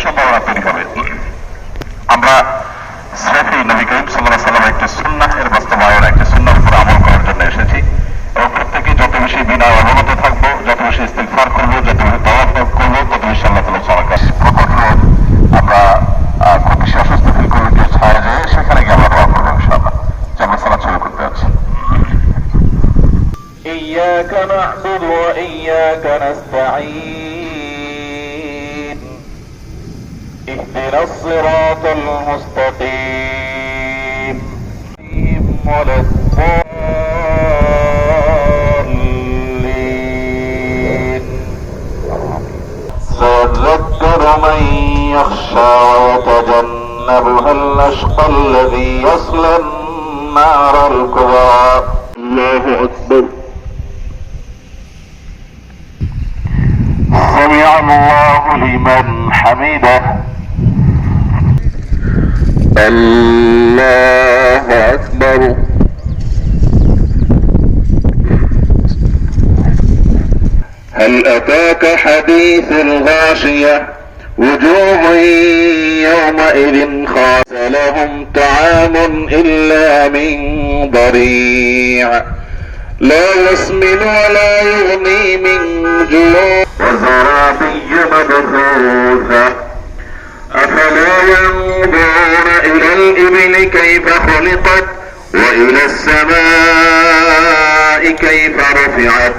সম্ভাবনা তৈরি হবে। আমরা স্রেফ নবী করিম সাল্লাল্লাহু আলাইহি ওয়াসাল্লাম একটি সুন্নাহ এর বাস্তবায়ন, একটি সুন্নাহর উপর আমল করার জন্য এসেছি এবং প্রত্যেকে যত বেশি বিনয় অবগত থাকবো, যত বেশি ইস্তিগফার করবো, যত বেশি তাওয়াক্কুল করবো, তত বেশি আল্লাহ তাআলা সহায়তা প্রকট রোদ। আমরা খুব বেশি অসুস্থ ফিল করবো, কেউ ছায়া যায় সেখানে গিয়ে আমরা দোয়া করবো ইনশাআল্লাহ। যে আমরা সালাত শুরু করতে যাচ্ছি। إياك نعبد وإياك نستعين اهدنا الصراط المستقيم ولا الضالين سيذكر من يخشى ويتجنبها الأشقى الذي يصلى النار الكبرى. الله أكبر. سمع الله لمن حمده. الله أكبر. هل أتاك حديث الغاشية وجوه يومئذ خاسئة لهم طعام إلا من ضريع لا يسمن ولا يغني من جوع وزرابي مبثوثة أفلا ينظرون إلى الإبل كيف خلقت وإلى السماء كيف رفعت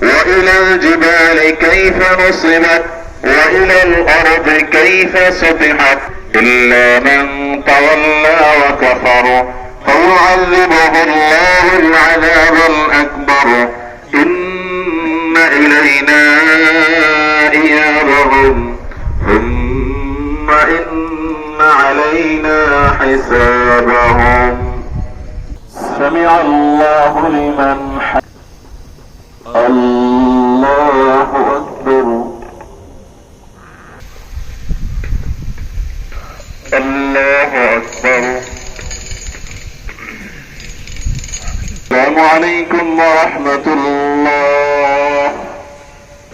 وإلى الجبال كيف نصبت وإلى الأرض كيف سطحت إلا من تولى وكفر فيعذبه الله العذاب الأكبر إن إلينا إيابهم ثم إن علينا حسابهم. سمع الله لمن حمده. الله أكبر. الله أكبر. السلام عليكم ورحمة الله.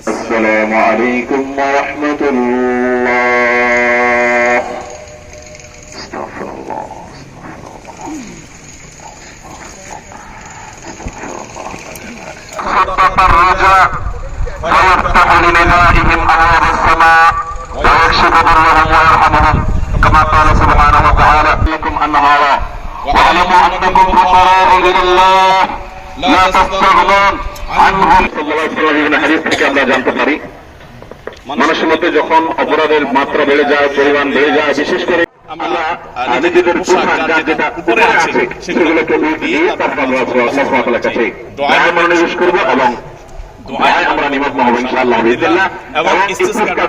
السلام عليكم ورحمة الله. استغفر الله. خطط الرجاء فيفتح لندائهم أبواب السماء ويكشف ضرهم ويرحمهم كما قال سبحانه وتعالى لكم أنهارا واعلموا أنكم فقراء إلى الله لا تستغنون عنهم. হাদিস থেকে আমরা জানতে পারি মানুষের মধ্যে যখন অপরাধের মাত্রা বেড়ে যায়, পরিমাণ বেড়ে যায়, বিশেষ করে আমরা নিজেদের পোশাক যেটা উপরে আছে সেগুলোকে দিয়ে তারপর আমরা আল্লাহ সুবহানাহু ওয়া তাআলার কাছে দোয়ায় মনোনিবেশ করব এবং দোয়ায় আমরা নিমগ্ন হব ইনশাআল্লাহ। এবং